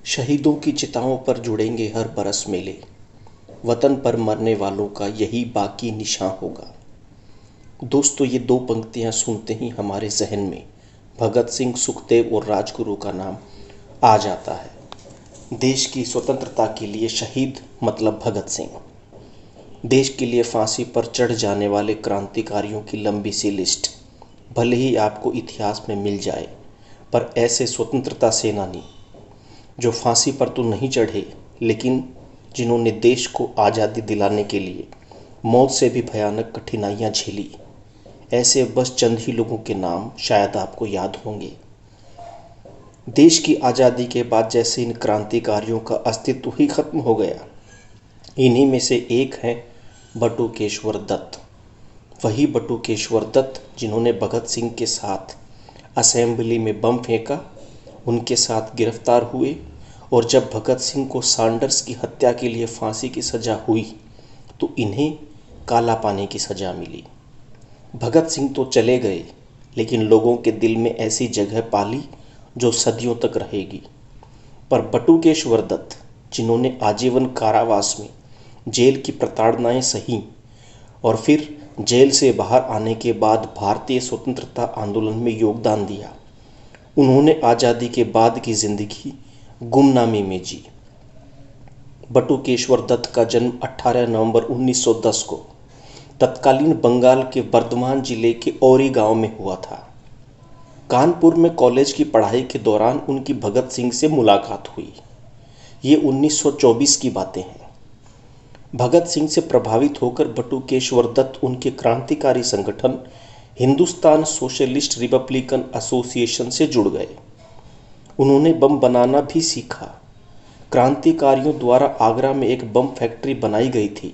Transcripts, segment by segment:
शहीदों की चिताओं पर जुड़ेंगे हर बरस मेले। वतन पर मरने वालों का यही बाकी निशान होगा। दोस्तों, ये दो पंक्तियां सुनते ही हमारे जहन में भगत सिंह, सुखदेव और राजगुरु का नाम आ जाता है। देश की स्वतंत्रता के लिए शहीद मतलब भगत सिंह। देश के लिए फांसी पर चढ़ जाने वाले क्रांतिकारियों की लंबी सी लिस्ट भले ही आपको इतिहास में मिल जाए, पर ऐसे स्वतंत्रता सेनानी जो फांसी पर तो नहीं चढ़े, लेकिन जिन्होंने देश को आज़ादी दिलाने के लिए मौत से भी भयानक कठिनाइयां झेली, ऐसे बस चंद ही लोगों के नाम शायद आपको याद होंगे। देश की आज़ादी के बाद जैसे इन क्रांतिकारियों का अस्तित्व ही खत्म हो गया। इन्हीं में से एक हैं बटुकेश्वर दत्त। वही बटुकेश्वर दत्त जिन्होंने भगत सिंह के साथ असेंबली में बम फेंका, उनके साथ गिरफ्तार हुए और जब भगत सिंह को सैंडर्स की हत्या के लिए फांसी की सज़ा हुई तो इन्हें काला पानी की सज़ा मिली। भगत सिंह तो चले गए, लेकिन लोगों के दिल में ऐसी जगह पाली जो सदियों तक रहेगी। पर बटुकेश्वर दत्त जिन्होंने आजीवन कारावास में जेल की प्रताड़नाएं सही और फिर जेल से बाहर आने के बाद भारतीय स्वतंत्रता आंदोलन में योगदान दिया, उन्होंने आज़ादी के बाद की ज़िंदगी गुमनामी में जी। बटुकेश्वर दत्त का जन्म 18 नवंबर 1910 को तत्कालीन बंगाल के बर्धमान जिले के औरी गांव में हुआ था। कानपुर में कॉलेज की पढ़ाई के दौरान उनकी भगत सिंह से मुलाकात हुई। ये 1924 की बातें हैं। भगत सिंह से प्रभावित होकर बटुकेश्वर दत्त उनके क्रांतिकारी संगठन हिंदुस्तान सोशलिस्ट रिपब्लिकन एसोसिएशन से जुड़ गए। उन्होंने बम बनाना भी सीखा। क्रांतिकारियों द्वारा आगरा में एक बम फैक्ट्री बनाई गई थी,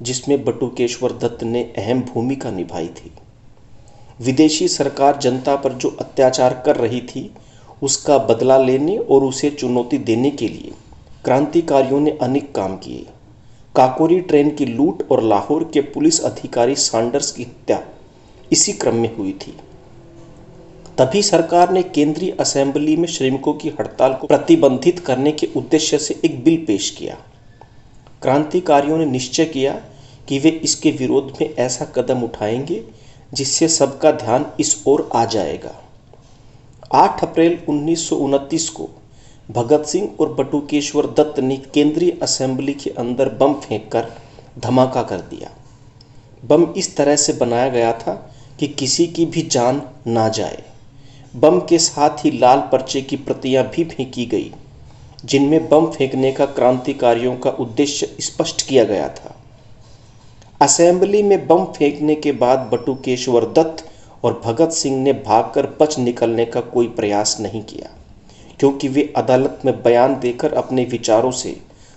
जिसमें बटुकेश्वर दत्त ने अहम भूमिका निभाई थी। विदेशी सरकार जनता पर जो अत्याचार कर रही थी, उसका बदला लेने और उसे चुनौती देने के लिए क्रांतिकारियों ने अनेक काम किए। काकोरी ट्रेन की लूट और लाहौर के पुलिस अधिकारी सैंडर्स की हत्या इसी क्रम में हुई थी। तभी सरकार ने केंद्रीय असेंबली में श्रमिकों की हड़ताल को प्रतिबंधित करने के उद्देश्य से एक बिल पेश किया। क्रांतिकारियों ने निश्चय किया कि वे इसके विरोध में ऐसा कदम उठाएंगे जिससे सबका ध्यान इस ओर आ जाएगा। 8 अप्रैल 1929 को भगत सिंह और बटुकेश्वर दत्त ने केंद्रीय असेंबली के अंदर बम फेंककर धमाका कर दिया। बम इस तरह से बनाया गया था कि किसी की भी जान ना जाए। बम के साथ ही लाल पर्चे की प्रतियां भी फेंकी गई, जिनमें बम फेंकने का क्रांतिकारियों का उद्देश्य स्पष्ट किया गया था। असेंबली में बम फेंकने के बाद बटुकेश्वर दत्त और भगत सिंह ने भागकर बच निकलने का कोई प्रयास नहीं किया, क्योंकि वे अदालत में बयान देकर अपने विचारों से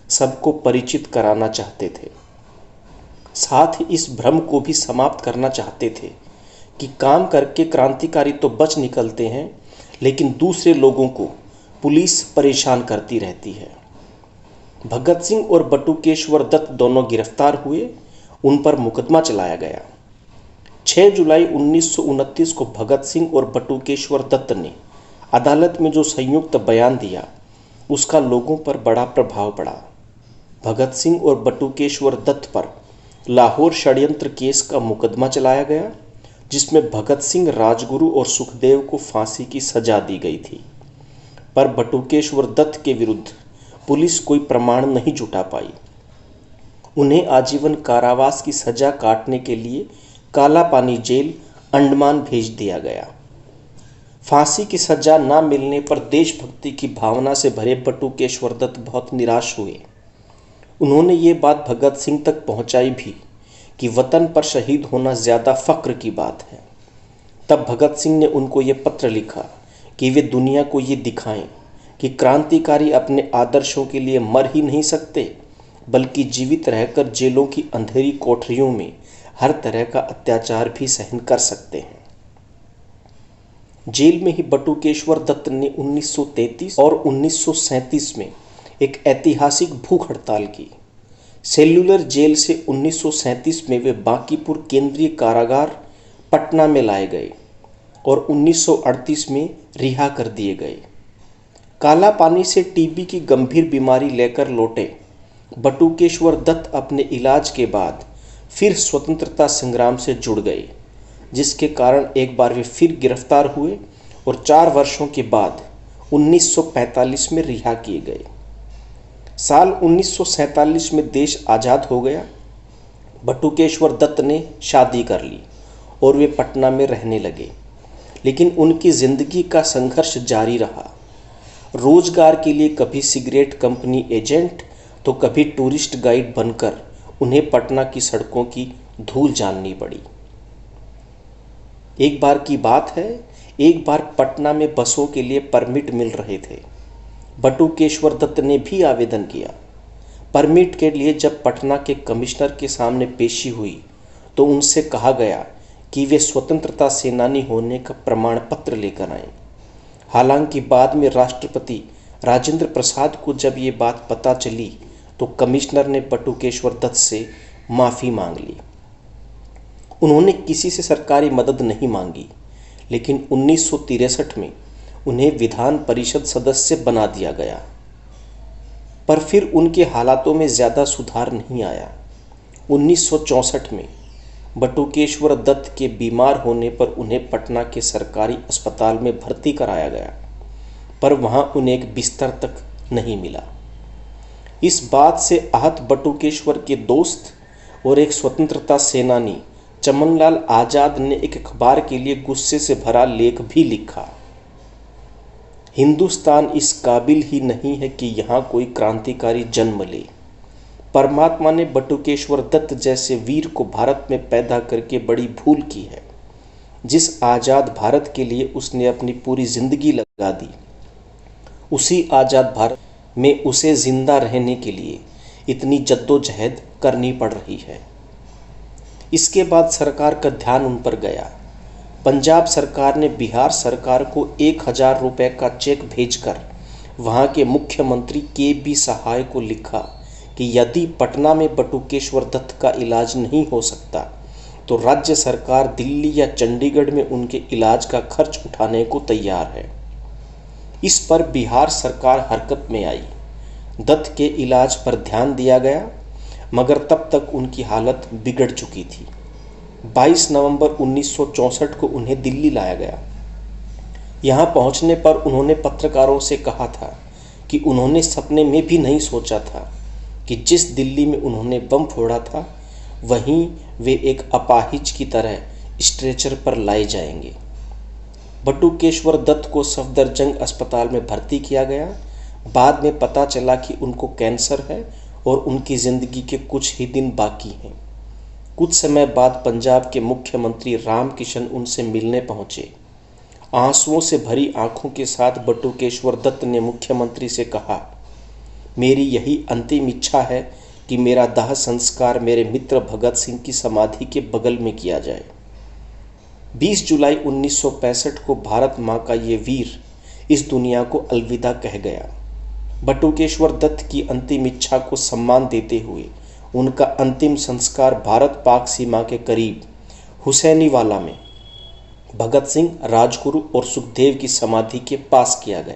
सबको परिचित कराना चाहते थे। साथ ही इस भ्रम को भी समाप्त करना चाहते थे कि काम करके क्रांतिकारी तो बच निकलते हैं, लेकिन दूसरे लोगों को पुलिस परेशान करती रहती है। भगत सिंह और बटुकेश्वर दत्त दोनों गिरफ्तार हुए। उन पर मुकदमा चलाया गया। 6 जुलाई 1929 को भगत सिंह और बटुकेश्वर दत्त ने अदालत में जो संयुक्त बयान दिया, उसका लोगों पर बड़ा प्रभाव पड़ा। भगत सिंह और बटुकेश्वर दत्त पर लाहौर षड्यंत्र केस का मुकदमा चलाया गया, जिसमें भगत सिंह, राजगुरु और सुखदेव को फांसी की सजा दी गई थी। पर बटुकेश्वर दत्त के विरुद्ध पुलिस कोई प्रमाण नहीं जुटा पाई। उन्हें आजीवन कारावास की सजा काटने के लिए काला पानी जेल अंडमान भेज दिया गया। फांसी की सजा न मिलने पर देशभक्ति की भावना से भरे बटुकेश्वर दत्त बहुत निराश हुए। उन्होंने ये बात भगत सिंह तक पहुंचाई भी कि वतन पर शहीद होना ज़्यादा फ़ख्र की बात है। तब भगत सिंह ने उनको ये पत्र लिखा कि वे दुनिया को ये दिखाएं कि क्रांतिकारी अपने आदर्शों के लिए मर ही नहीं सकते, बल्कि जीवित रहकर जेलों की अंधेरी कोठरियों में हर तरह का अत्याचार भी सहन कर सकते हैं। जेल में ही बटुकेश्वर दत्त ने 1933 और 1937 में एक ऐतिहासिक भूख हड़ताल की। सेल्युलर जेल से 1937 में वे बांकीपुर केंद्रीय कारागार पटना में लाए गए और 1938 में रिहा कर दिए गए। काला पानी से टीबी की गंभीर बीमारी लेकर लौटे बटुकेश्वर दत्त अपने इलाज के बाद फिर स्वतंत्रता संग्राम से जुड़ गए, जिसके कारण एक बार वे फिर गिरफ्तार हुए और 4 वर्षों के बाद 1945 में रिहा किए गए। साल 1947 में देश आज़ाद हो गया। बटुकेश्वर दत्त ने शादी कर ली और वे पटना में रहने लगे, लेकिन उनकी ज़िंदगी का संघर्ष जारी रहा। रोजगार के लिए कभी सिगरेट कंपनी एजेंट तो कभी टूरिस्ट गाइड बनकर उन्हें पटना की सड़कों की धूल जाननी पड़ी। एक बार की बात है, एक बार पटना में बसों के लिए परमिट मिल रहे थे। बटुकेश्वर दत्त ने भी आवेदन किया। परमिट के लिए जब पटना के कमिश्नर के सामने पेशी हुई तो उनसे कहा गया कि वे स्वतंत्रता सेनानी होने का प्रमाण पत्र लेकर आएं। हालांकि बाद में राष्ट्रपति राजेंद्र प्रसाद को जब ये बात पता चली तो कमिश्नर ने बटुकेश्वर दत्त से माफ़ी मांग ली। उन्होंने किसी से सरकारी मदद नहीं मांगी, लेकिन 1963 में उन्हें विधान परिषद सदस्य बना दिया गया। पर फिर उनके हालातों में ज़्यादा सुधार नहीं आया। 1964 में बटुकेश्वर दत्त के बीमार होने पर उन्हें पटना के सरकारी अस्पताल में भर्ती कराया गया, पर वहां उन्हें एक बिस्तर तक नहीं मिला। इस बात से आहत बटुकेश्वर के दोस्त और एक स्वतंत्रता सेनानी चमनलाल आज़ाद ने एक अखबार के लिए गुस्से से भरा लेख भी लिखा। हिंदुस्तान इस काबिल ही नहीं है कि यहाँ कोई क्रांतिकारी जन्म ले। परमात्मा ने बटुकेश्वर दत्त जैसे वीर को भारत में पैदा करके बड़ी भूल की है। जिस आज़ाद भारत के लिए उसने अपनी पूरी जिंदगी लगा दी, उसी आज़ाद भारत में उसे जिंदा रहने के लिए इतनी जद्दोजहद करनी पड़ रही है। इसके बाद सरकार का ध्यान उन पर गया। पंजाब सरकार ने बिहार सरकार को 1000 रुपये का चेक भेजकर वहाँ के मुख्यमंत्री के.बी. सहाय को लिखा कि यदि पटना में बटुकेश्वर दत्त का इलाज नहीं हो सकता तो राज्य सरकार दिल्ली या चंडीगढ़ में उनके इलाज का खर्च उठाने को तैयार है। इस पर बिहार सरकार हरकत में आई। दत्त के इलाज पर ध्यान दिया गया, मगर तब तक उनकी हालत बिगड़ चुकी थी। 22 नवंबर 1964 को उन्हें दिल्ली लाया गया। यहाँ पहुँचने पर उन्होंने पत्रकारों से कहा था कि उन्होंने सपने में भी नहीं सोचा था कि जिस दिल्ली में उन्होंने बम फोड़ा था वहीं वे एक अपाहिज की तरह स्ट्रेचर पर लाए जाएंगे। बटुकेश्वर दत्त को सफदरजंग अस्पताल में भर्ती किया गया। बाद में पता चला कि उनको कैंसर है और उनकी ज़िंदगी के कुछ ही दिन बाकी हैं। कुछ समय बाद पंजाब के मुख्यमंत्री रामकिशन उनसे मिलने पहुंचे। आंसुओं से भरी आंखों के साथ बटुकेश्वर दत्त ने मुख्यमंत्री से कहा, मेरी यही अंतिम इच्छा है कि मेरा दाह संस्कार मेरे मित्र भगत सिंह की समाधि के बगल में किया जाए। 20 जुलाई 1965 को भारत माँ का ये वीर इस दुनिया को अलविदा कह गया। बटुकेश्वर दत्त की अंतिम इच्छा को सम्मान देते हुए उनका अंतिम संस्कार भारत पाक सीमा के करीब हुसैनीवाला में भगत सिंह, राजगुरु और सुखदेव की समाधि के पास किया गया।